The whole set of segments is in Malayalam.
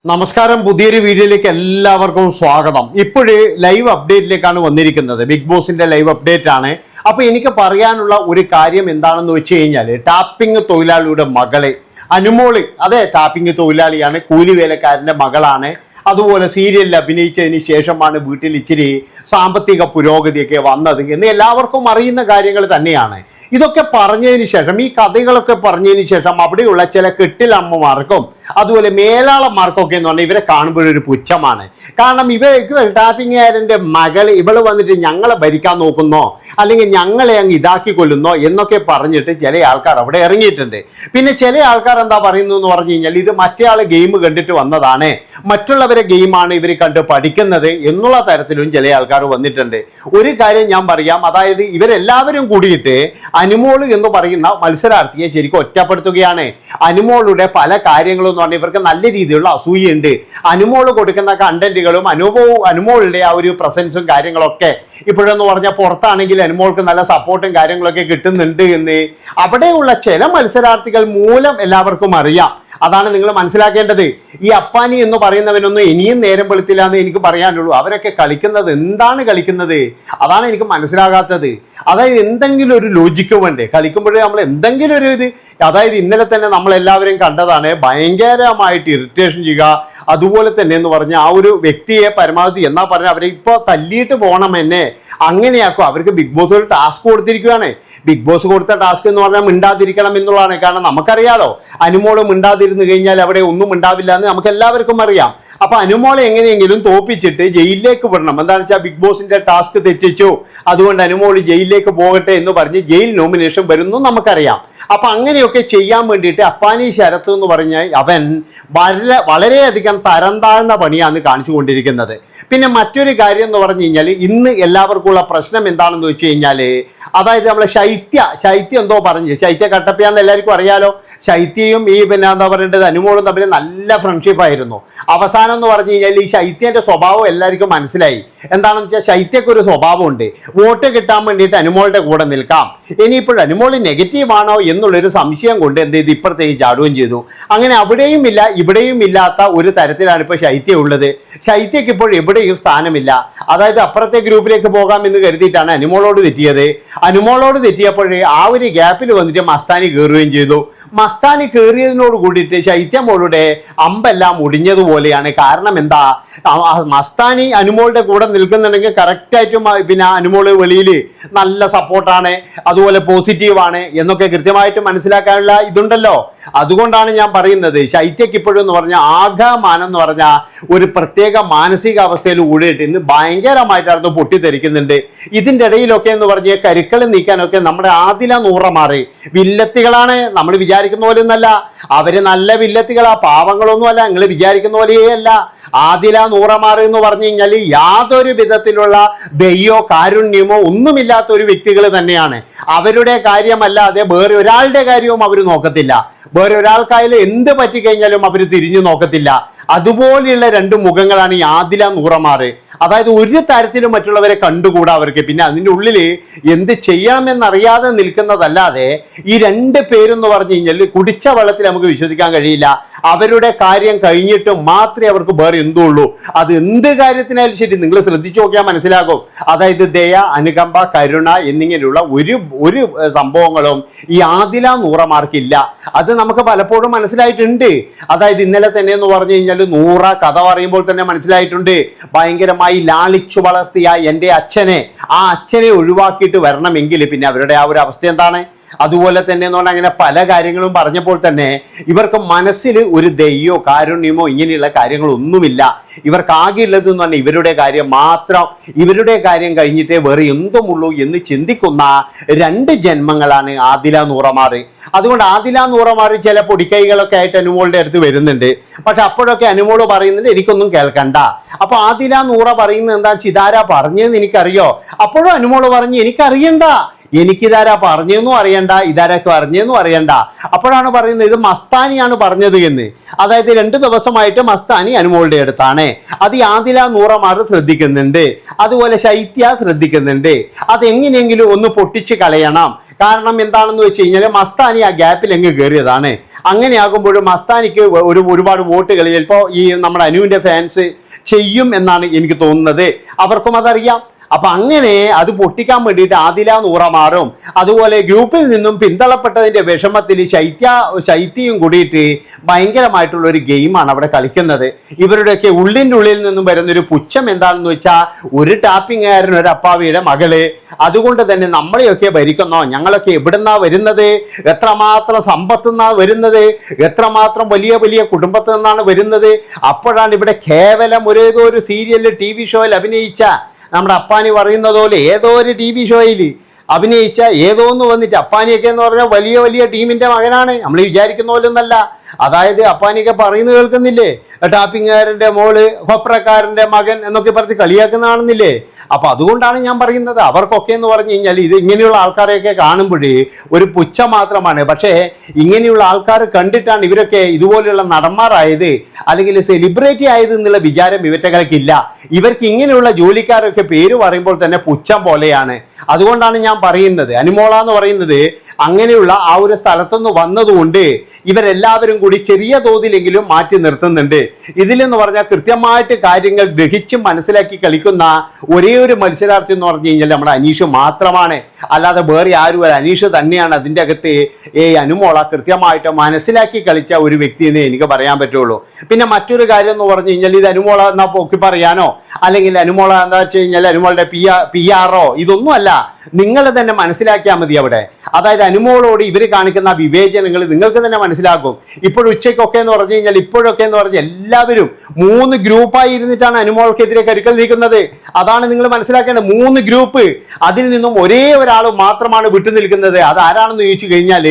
നമസ്കാരം, പുതിയൊരു വീഡിയോയിലേക്ക് എല്ലാവർക്കും സ്വാഗതം. ഇപ്പോഴ് ലൈവ് അപ്ഡേറ്റിലേക്കാണ് വന്നിരിക്കുന്നത്. ബിഗ് ബോസിന്റെ ലൈവ് അപ്ഡേറ്റ് ആണ്. അപ്പൊ എനിക്ക് പറയാനുള്ള ഒരു കാര്യം എന്താണെന്ന് വെച്ച് കഴിഞ്ഞാൽ, ടാപ്പിംഗ് തൊഴിലാളിയുടെ മകളെ അനുമോള്, അതെ, ടാപ്പിംഗ് തൊഴിലാളിയാണ്, കൂലിവേലക്കാരന്റെ മകളാണ്. അതുപോലെ സീരിയലിൽ അഭിനയിച്ചതിന് ശേഷമാണ് വീട്ടിൽ ഇച്ചിരി സാമ്പത്തിക പുരോഗതിയൊക്കെ വന്നത് എന്ന് എല്ലാവർക്കും അറിയുന്ന കാര്യങ്ങൾ തന്നെയാണ്. ഇതൊക്കെ പറഞ്ഞതിന് ശേഷം, ഈ കഥകളൊക്കെ പറഞ്ഞതിന് ശേഷം, അവിടെയുള്ള ചില കെട്ടിലമ്മമാർക്കും അതുപോലെ മേലാളന്മാർക്കൊക്കെ എന്ന് പറഞ്ഞാൽ ഇവരെ കാണുമ്പോഴൊരു പുച്ഛമാണ്. കാരണം ടാപ്പിംഗുകാരൻ്റെ മകൾ ഇവള് വന്നിട്ട് ഞങ്ങളെ ഭരിക്കാൻ നോക്കുന്നോ, അല്ലെങ്കിൽ ഞങ്ങളെ അങ്ങ് ഇതാക്കി കൊല്ലുന്നോ എന്നൊക്കെ പറഞ്ഞിട്ട് ചില ആൾക്കാർ അവിടെ ഇറങ്ങിയിട്ടുണ്ട്. പിന്നെ ചില ആൾക്കാർ എന്താ പറയുന്നു എന്ന് പറഞ്ഞു കഴിഞ്ഞാൽ, ഇത് മറ്റേ ആൾ ഗെയിം കണ്ടിട്ട് വന്നതാണ്, മറ്റുള്ളവരെ ഗെയിമാണ് ഇവർ കണ്ട് പഠിക്കുന്നത് എന്നുള്ള തരത്തിലും ചില ആൾക്കാർ വന്നിട്ടുണ്ട്. ഒരു കാര്യം ഞാൻ പറയാം, അതായത് ഇവരെല്ലാവരും കൂടിയിട്ട് അനുമോള് എന്ന് പറയുന്ന മത്സരാർത്ഥിയെ ശരിക്കും ഒറ്റപ്പെടുത്തുകയാണ്. അനുമോളുടെ പല കാര്യങ്ങളും എന്ന് പറഞ്ഞാൽ ഇവർക്ക് നല്ല രീതിയിലുള്ള അസൂയുണ്ട്. അനുമോള് കൊടുക്കുന്ന കണ്ടന്റുകളും അനുമോളുടെ ആ ഒരു പ്രസൻസും കാര്യങ്ങളൊക്കെ ഇപ്പോഴെന്ന് പറഞ്ഞാൽ പുറത്താണെങ്കിൽ അനുമോൾക്ക് നല്ല സപ്പോർട്ടും കാര്യങ്ങളൊക്കെ കിട്ടുന്നുണ്ട് എന്ന് അവിടെയുള്ള ചില മത്സരാർത്ഥികൾ മൂലം എല്ലാവർക്കും അറിയാം. അതാണ് നിങ്ങൾ മനസ്സിലാക്കേണ്ടത്. ഈ അപ്പാനി എന്ന് പറയുന്നവനൊന്നും ഇനിയും നേരം വെളുത്തില്ല എന്ന് എനിക്ക് പറയാനുള്ളൂ. അവരൊക്കെ കളിക്കുന്നത് എന്താണ് കളിക്കുന്നത്, അതാണ് എനിക്ക് മനസ്സിലാകാത്തത്. അതായത് എന്തെങ്കിലും ഒരു ലോജിക്ക് വേണ്ടേ കളിക്കുമ്പോഴേ നമ്മൾ എന്തെങ്കിലും ഒരു ഇത്. അതായത് ഇന്നലെ തന്നെ നമ്മളെല്ലാവരും കണ്ടതാണ്, ഭയങ്കരമായിട്ട് ഇറിറ്റേഷൻ ചെയ്യുക, അതുപോലെ തന്നെ എന്ന് പറഞ്ഞാൽ ആ ഒരു വ്യക്തിയെ പരമാവധി എന്നാ പറഞ്ഞാൽ അവരെ ഇപ്പോൾ തല്ലിയിട്ട് പോകണം എന്നെ അങ്ങനെയാക്കും. അവർക്ക് ബിഗ് ബോസ് ഒരു ടാസ്ക് കൊടുത്തിരിക്കുകയാണ്. ബിഗ് ബോസ് കൊടുത്ത ടാസ്ക് എന്ന് പറഞ്ഞാൽ മിണ്ടാതിരിക്കണം എന്നുള്ളതാണ്. കാരണം നമുക്കറിയാലോ, അനുമോള് മിണ്ടാതിരുന്നു കഴിഞ്ഞാൽ അവിടെ ഒന്നും ഉണ്ടാവില്ല എന്ന് നമുക്ക് എല്ലാവർക്കും അറിയാം. അപ്പൊ അനുമോളെ എങ്ങനെയെങ്കിലും തോപ്പിച്ചിട്ട് ജയിലിലേക്ക് വിടണം. എന്താണെന്ന് വെച്ചാൽ ബിഗ് ബോസിന്റെ ടാസ്ക് തെറ്റിച്ചു, അതുകൊണ്ട് അനുമോള് ജയിലിലേക്ക് പോകട്ടെ എന്ന് പറഞ്ഞ് ജയിൽ നോമിനേഷൻ വരുന്നു നമുക്കറിയാം. അപ്പൊ അങ്ങനെയൊക്കെ ചെയ്യാൻ വേണ്ടിയിട്ട് അപ്പാനി ശരത്ത് എന്ന് പറഞ്ഞാൽ അവൻ വളരെയധികം തരം താഴ്ന്ന പണിയാണ് കാണിച്ചു കൊണ്ടിരിക്കുന്നത്. പിന്നെ മറ്റൊരു കാര്യം എന്ന് പറഞ്ഞു കഴിഞ്ഞാൽ, ഇന്ന് എല്ലാവർക്കുമുള്ള പ്രശ്നം എന്താണെന്ന് വെച്ച് കഴിഞ്ഞാൽ, അതായത് നമ്മളെ ശൈത്യ എന്തോ പറഞ്ഞു, ശൈത്യ കട്ടപ്പയാന്ന് എല്ലാവർക്കും അറിയാലോ. ശൈത്യയും ഈ പിന്നെ എന്താ പറയേണ്ടത് അനുമോളും തമ്മിൽ നല്ല ഫ്രണ്ട്ഷിപ്പ് ആയിരുന്നു. അവസാനം എന്ന് പറഞ്ഞു കഴിഞ്ഞാൽ ഈ ശൈത്യന്റെ സ്വഭാവം എല്ലാവർക്കും മനസ്സിലായി. എന്താണെന്ന് വെച്ചാൽ ശൈത്യക്ക് ഒരു സ്വഭാവമുണ്ട്, വോട്ട് കിട്ടാൻ വേണ്ടിയിട്ട് അനുമോളുടെ കൂടെ നിൽക്കാം. ഇനിയിപ്പോൾ അനുമോൾ നെഗറ്റീവ് ആണോ എന്നുള്ളൊരു സംശയം കൊണ്ട് എന്ത് ചെയ്തു, ഇപ്പുറത്തേക്ക് ചാടുകയും ചെയ്തു. അങ്ങനെ അവിടെയും ഇല്ല ഇവിടെയും ഇല്ലാത്ത ഒരു തരത്തിലാണ് ഇപ്പോൾ ശൈത്യം ഉള്ളത്. ശൈത്യക്ക് ഇപ്പോൾ എവിടെയും സ്ഥാനമില്ല. അതായത് അപ്പുറത്തെ ഗ്രൂപ്പിലേക്ക് പോകാം എന്ന് കരുതിയിട്ടാണ് അനുമോളോട് തെറ്റിയത്. അനുമോളോട് തെറ്റിയപ്പോഴേ ആ ഒരു ഗ്യാപ്പിൽ വന്നിട്ട് മസ്താനി കയറുകയും ചെയ്തു. മസ്താനി കയറിയതിനോട് കൂടിയിട്ട് ശൈത്യമോളുടെ അമ്പെല്ലാം ഒടിഞ്ഞതുപോലെയാണ്. കാരണം എന്താ, മസ്താനി അനുമോളുടെ കൂടെ നിൽക്കുന്നുണ്ടെങ്കിൽ കറക്റ്റായിട്ടും പിന്നെ അനുമോള് വെളിയിൽ നല്ല സപ്പോർട്ടാണ്, അതുപോലെ പോസിറ്റീവാണ് എന്നൊക്കെ കൃത്യമായിട്ട് മനസ്സിലാക്കാനുള്ള ഇതുണ്ടല്ലോ. അതുകൊണ്ടാണ് ഞാൻ പറയുന്നത്, ശൈത്യക്ക് ഇപ്പോഴും എന്ന് പറഞ്ഞാൽ ആഘാമാനം എന്ന് പറഞ്ഞാൽ ഒരു പ്രത്യേക മാനസികാവസ്ഥയിൽ കൂടിയിട്ട് ഇന്ന് ഭയങ്കരമായിട്ടായിരുന്നു പൊട്ടിത്തെറിക്കുന്നുണ്ട്. ഇതിൻ്റെ ഇടയിലൊക്കെ എന്ന് പറഞ്ഞാൽ കരുക്കൾ നീക്കാനൊക്കെ നമ്മുടെ ആദില നൂറമാറി വില്ലത്തികളാണ്. നമ്മൾ വിചാരിക്കുന്ന പോലെ ഒന്നല്ല, അവര് നല്ല വില്ലത്തികളാ, പാവങ്ങളൊന്നുമല്ല, നിങ്ങൾ വിചാരിക്കുന്ന പോലെയല്ല. ആദില നൂറമാറ് എന്ന് പറഞ്ഞു കഴിഞ്ഞാൽ യാതൊരു വിധത്തിലുള്ള ദയ്യോ കാരുണ്യമോ ഒന്നുമില്ലാത്ത ഒരു വ്യക്തികൾ തന്നെയാണ്. അവരുടെ കാര്യമല്ലാതെ വേറെ ഒരാളുടെ കാര്യവും അവർ നോക്കത്തില്ല. വേറെ ഒരാൾക്കായാലും എന്ത് പറ്റിക്കഴിഞ്ഞാലും അവർ തിരിഞ്ഞു നോക്കത്തില്ല. അതുപോലെയുള്ള രണ്ട് മുഖങ്ങളാണ് ഈ ആദില നൂറമാറ്. അതായത് ഒരു തരത്തിലും മറ്റുള്ളവരെ കണ്ടുകൂടാ അവർക്ക്. പിന്നെ അതിൻ്റെ ഉള്ളിൽ എന്ത് ചെയ്യണമെന്നറിയാതെ നിൽക്കുന്നതല്ലാതെ ഈ രണ്ട് പേരെന്ന് പറഞ്ഞു കഴിഞ്ഞാൽ കുടിച്ച വെള്ളത്തിൽ നമുക്ക് വിശ്വസിക്കാൻ കഴിയില്ല. അവരുടെ കാര്യം കഴിഞ്ഞിട്ട് മാത്രമേ അവർക്ക് വേറെ എന്തുള്ളൂ. അത് എന്ത് കാര്യത്തിനായാലും ശരി, നിങ്ങൾ ശ്രദ്ധിച്ചു നോക്കിയാൽ മനസ്സിലാകും. അതായത് ദയ, അനുകമ്പ, കരുണ എന്നിങ്ങനെയുള്ള ഒരു സംഭവങ്ങളും ഈ ആദില നൂറമാർക്കില്ല. അത് നമുക്ക് പലപ്പോഴും മനസ്സിലായിട്ടുണ്ട്. അതായത് ഇന്നലെ തന്നെ എന്ന് പറഞ്ഞു കഴിഞ്ഞാൽ നൂറ കഥ പറയുമ്പോൾ തന്നെ മനസ്സിലായിട്ടുണ്ട്, ഭയങ്കരമായി ലാളിച്ചു വളർത്തിയ എൻ്റെ അച്ഛനെ, ആ അച്ഛനെ ഒഴിവാക്കിയിട്ട് വരണമെങ്കിൽ പിന്നെ അവരുടെ ആ ഒരു അവസ്ഥ എന്താണ്. അതുപോലെ തന്നെ എന്ന് പറഞ്ഞാൽ അങ്ങനെ പല കാര്യങ്ങളും പറഞ്ഞപ്പോൾ തന്നെ ഇവർക്ക് മനസ്സിൽ ഒരു ദയ്യോ കാരുണ്യമോ ഇങ്ങനെയുള്ള കാര്യങ്ങളൊന്നുമില്ല. ഇവർക്ക് ആകെയുള്ളത് എന്ന് പറഞ്ഞാൽ ഇവരുടെ കാര്യം മാത്രം, ഇവരുടെ കാര്യം കഴിഞ്ഞിട്ടേ വേറെ എന്തുമുള്ളൂ എന്ന് ചിന്തിക്കുന്ന രണ്ട് ജന്മങ്ങളാണ് ആദില നൂറമാറ്. അതുകൊണ്ട് ആദില നൂറമാറ് ചില പൊടിക്കൈകളൊക്കെ ആയിട്ട് അനുമോളുടെ അടുത്ത് വരുന്നുണ്ട്. പക്ഷെ അപ്പോഴൊക്കെ അനുമോള് പറയുന്നുണ്ട് എനിക്കൊന്നും കേൾക്കണ്ട. അപ്പൊ ആദില നൂറ പറയുന്നത് എന്താ, ഇതാരാ പറഞ്ഞതെന്ന് എനിക്കറിയോ. അപ്പോഴും അനുമോള് പറഞ്ഞു എനിക്കറിയണ്ട, എനിക്കിതാരാ പറഞ്ഞെന്നും അറിയണ്ട, ഇതാരൊക്കെ പറഞ്ഞെന്നും അറിയണ്ട. അപ്പോഴാണ് പറയുന്നത് ഇത് മസ്താനിയാണ് പറഞ്ഞത് എന്ന്. അതായത് 2 ദിവസമായിട്ട് മസ്താനി അനുമോളുടെ അടുത്താണ്. അത് ആദില നൂറമാറ് ശ്രദ്ധിക്കുന്നുണ്ട്, അതുപോലെ ശൈത്യ ശ്രദ്ധിക്കുന്നുണ്ട്. അതെങ്ങനെയെങ്കിലും ഒന്ന് പൊട്ടിച്ച് കളയണം. കാരണം എന്താണെന്ന് വെച്ച് കഴിഞ്ഞാൽ മസ്താനി ആ ഗ്യാപ്പിൽ എങ്ങ് കയറിയതാണ്. അങ്ങനെയാകുമ്പോഴും മസ്താനിക്ക് ഒരുപാട് വോട്ടുകൾ ചിലപ്പോൾ ഈ നമ്മുടെ അനുവിൻ്റെ ഫാൻസ് ചെയ്യും എന്നാണ് എനിക്ക് തോന്നുന്നത്. അവർക്കും അതറിയാം. അപ്പൊ അങ്ങനെ അത് പൊട്ടിക്കാൻ വേണ്ടിയിട്ട് ആദില നൂറ മാറും. അതുപോലെ ഗ്രൂപ്പിൽ നിന്നും പിന്തള്ളപ്പെട്ടതിന്റെ വിഷമത്തിൽ ശൈത്യയും കൂടിയിട്ട് ഭയങ്കരമായിട്ടുള്ള ഒരു ഗെയിമാണ് അവിടെ കളിക്കുന്നത്. ഇവരുടെയൊക്കെ ഉള്ളിൻ്റെ ഉള്ളിൽ നിന്നും വരുന്നൊരു പുച്ഛം എന്താണെന്ന് വെച്ചാൽ, ഒരു ടാപ്പിംഗുകാരൻ ഒരു അപ്പാവിയുടെ മകള്, അതുകൊണ്ട് തന്നെ നമ്മളെയൊക്കെ ഭരിക്കുന്നോ, ഞങ്ങളൊക്കെ എവിടുന്നാ വരുന്നത്, എത്രമാത്രം സമ്പത്ത് നിന്നാണ് വരുന്നത്, എത്രമാത്രം വലിയ വലിയ കുടുംബത്തിൽ നിന്നാണ് വരുന്നത്. അപ്പോഴാണ് ഇവിടെ കേവലം ഏതോ ഒരു സീരിയലിൽ TV ഷോയിൽ അഭിനയിച്ച നമ്മുടെ അപ്പാനി പറയുന്നത് പോലെ ഏതോ ഒരു TV ഷോയിൽ അഭിനയിച്ച ഏതോന്ന് വന്നിട്ട്, അപ്പാനിയൊക്കെ എന്ന് പറഞ്ഞാൽ വലിയ വലിയ ടീമിന്റെ മകനാണ്, നമ്മൾ വിചാരിക്കുന്ന പോലെ ഒന്നല്ല. അതായത് അപ്പാനിയൊക്കെ പറയുന്നത് കേൾക്കുന്നില്ലേ, ടാപ്പിംഗുകാരന്റെ മോള്, കൊപ്രക്കാരന്റെ മകൻ എന്നൊക്കെ പറഞ്ഞ് കളിയാക്കുന്നതാണെന്നില്ലേ. അപ്പൊ അതുകൊണ്ടാണ് ഞാൻ പറയുന്നത്, അവർക്കൊക്കെ എന്ന് പറഞ്ഞു കഴിഞ്ഞാൽ ഇത് ഇങ്ങനെയുള്ള ആൾക്കാരെയൊക്കെ കാണുമ്പോഴേ ഒരു പുച്ഛം മാത്രമാണ്. പക്ഷേ ഇങ്ങനെയുള്ള ആൾക്കാർ കണ്ടിട്ടാണ് ഇവരൊക്കെ ഇതുപോലെയുള്ള നടന്മാരായത്, അല്ലെങ്കിൽ സെലിബ്രിറ്റി ആയത് എന്നുള്ള വിചാരം ഇവറ്റകൾക്കില്ല. ഇവർക്ക് ഇങ്ങനെയുള്ള ജോലിക്കാരൊക്കെ പേര് പറയുമ്പോൾ തന്നെ പുച്ഛം പോലെയാണ്. അതുകൊണ്ടാണ് ഞാൻ പറയുന്നത്, അനുമോള എന്ന് പറയുന്നത് അങ്ങനെയുള്ള ആ ഒരു സ്ഥലത്തുനിന്ന് വന്നതുകൊണ്ട് ഇവരെല്ലാവരും കൂടി ചെറിയ തോതിലെങ്കിലും മാറ്റി നിർത്തുന്നുണ്ട്. ഇതിലെന്ന് പറഞ്ഞാൽ കൃത്യമായിട്ട് കാര്യങ്ങൾ ഗ്രഹിച്ച് മനസ്സിലാക്കി കളിക്കുന്ന ഒരേ ഒരു മത്സരാർത്ഥി എന്ന് പറഞ്ഞു കഴിഞ്ഞാൽ നമ്മുടെ അനീഷ് മാത്രമാണ്. അല്ലാതെ വേറെ ആരുമല്ല, അനീഷ് തന്നെയാണ് അതിൻ്റെ അകത്ത് അനുമോള കൃത്യമായിട്ട് മനസ്സിലാക്കി കളിച്ച ഒരു വ്യക്തി എന്നേ എനിക്ക് പറയാൻ പറ്റുള്ളൂ. പിന്നെ മറ്റൊരു കാര്യം എന്ന് പറഞ്ഞു കഴിഞ്ഞാൽ, ഇത് അനുമോള എന്നാ പോക്കി പറയാനോ അല്ലെങ്കിൽ അനുമോള എന്താ വെച്ച് കഴിഞ്ഞാൽ അനുമോളുടെ PR ഇതൊന്നും അല്ല. നിങ്ങൾ തന്നെ മനസ്സിലാക്കിയാൽ മതി അവിടെ. അതായത് അനുമോളോട് ഇവർ കാണിക്കുന്ന വിവേചനങ്ങൾ നിങ്ങൾക്ക് തന്നെ മനസ്സിലാക്കും. ഇപ്പോഴും ഉച്ചയ്ക്കൊക്കെ എന്ന് പറഞ്ഞു കഴിഞ്ഞാൽ, ഇപ്പോഴൊക്കെ എന്ന് പറഞ്ഞാൽ എല്ലാവരും 3 ഗ്രൂപ്പായി ഇരുന്നിട്ടാണ് അനുമോൾക്കെതിരെ കരുക്കൾ നീക്കുന്നത്. അതാണ് നിങ്ങൾ മനസ്സിലാക്കേണ്ടത്. 3 ഗ്രൂപ്പ്, അതിൽ നിന്നും ഒരേ ഒരാൾ മാത്രമാണ് വിട്ടു നിൽക്കുന്നത്. അത് ആരാണെന്ന് ചോദിച്ചു കഴിഞ്ഞാൽ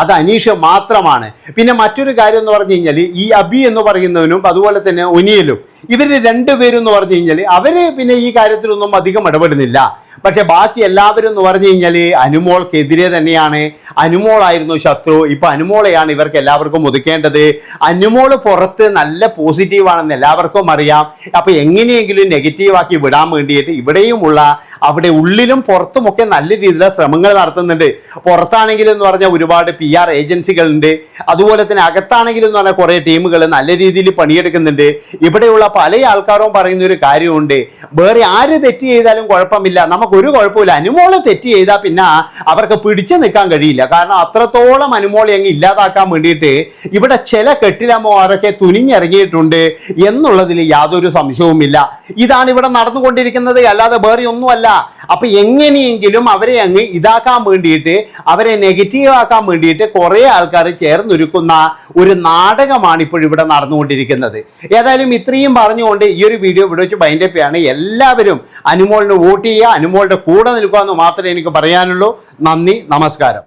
അത് അനീഷ് മാത്രമാണ്. പിന്നെ മറ്റൊരു കാര്യം എന്ന് പറഞ്ഞു കഴിഞ്ഞാൽ, ഈ അബി എന്ന് പറയുന്നവനും അതുപോലെ തന്നെ ഒനിയലും, ഇവര് രണ്ടുപേരും എന്ന് പറഞ്ഞു കഴിഞ്ഞാൽ അവര് പിന്നെ ഈ കാര്യത്തിലൊന്നും അധികം ഇടപെടുന്നില്ല. പക്ഷെ ബാക്കി എല്ലാവരും എന്ന് പറഞ്ഞു കഴിഞ്ഞാൽ അനുമോൾക്കെതിരെ തന്നെയാണ്. അനുമോളായിരുന്നു ശത്രു, ഇപ്പൊ അനുമോളെയാണ് ഇവർക്ക് എല്ലാവർക്കും ഒതുക്കേണ്ടത്. അനുമോള് പുറത്ത് നല്ല പോസിറ്റീവാണെന്ന് എല്ലാവർക്കും അറിയാം. അപ്പൊ എങ്ങനെയെങ്കിലും നെഗറ്റീവാക്കി വിടാൻ വേണ്ടിയിട്ട് ഇവിടെയുമുള്ള അവിടെ ഉള്ളിലും പുറത്തുമൊക്കെ നല്ല രീതിയിലുള്ള ശ്രമങ്ങൾ നടത്തുന്നുണ്ട്. പുറത്താണെങ്കിലും എന്ന് പറഞ്ഞാൽ ഒരുപാട് PR ഏജൻസികളുണ്ട്. അതുപോലെ തന്നെ അകത്താണെങ്കിലും എന്ന് പറഞ്ഞാൽ കുറെ ടീമുകൾ നല്ല രീതിയിൽ പണിയെടുക്കുന്നുണ്ട്. ഇവിടെയുള്ള പല ആൾക്കാരും പറയുന്ന ഒരു കാര്യമുണ്ട്, വേറെ ആര് തെറ്റ് ചെയ്താലും കുഴപ്പമില്ല, നമുക്കൊരു കുഴപ്പമില്ല, അനുമോള് തെറ്റ് ചെയ്താൽ പിന്നെ അവർക്ക് പിടിച്ചു നിൽക്കാൻ കഴിയില്ല. കാരണം അത്രത്തോളം അനുമോളെ അങ്ങ് ഇല്ലാതാക്കാൻ വേണ്ടിയിട്ട് ഇവിടെ ചില കെട്ടിലമ്മമാരൊക്കെ തുനിഞ്ഞിറങ്ങിയിട്ടുണ്ട് എന്നുള്ളതിൽ യാതൊരു സംശയവുമില്ല. ഇതാണ് ഇവിടെ നടന്നുകൊണ്ടിരിക്കുന്നത്, അല്ലാതെ വേറെ ഒന്നുമല്ല. അപ്പൊ എങ്ങനെയെങ്കിലും അവരെ അങ്ങ് ഇതാക്കാൻ വേണ്ടിയിട്ട്, അവരെ നെഗറ്റീവ് ആക്കാൻ വേണ്ടിയിട്ട് കുറെ ആൾക്കാർ ചേർന്നൊരുക്കുന്ന ഒരു നാടകമാണ് ഇപ്പോൾ ഇവിടെ നടന്നുകൊണ്ടിരിക്കുന്നത്. ഏതായാലും ഇത്രയും പറഞ്ഞുകൊണ്ട് ഈ ഒരു വീഡിയോ ഇവിടെ വെച്ച് ബൈൻഡപ്പ് ചെയ്യാണ്. എല്ലാവരും അനുമോളിന് വോട്ട് ചെയ്യുക, അനുമോളുടെ കൂടെ നിൽക്കുക എന്ന് മാത്രമേ എനിക്ക് പറയാനുള്ളൂ. നന്ദി, നമസ്കാരം.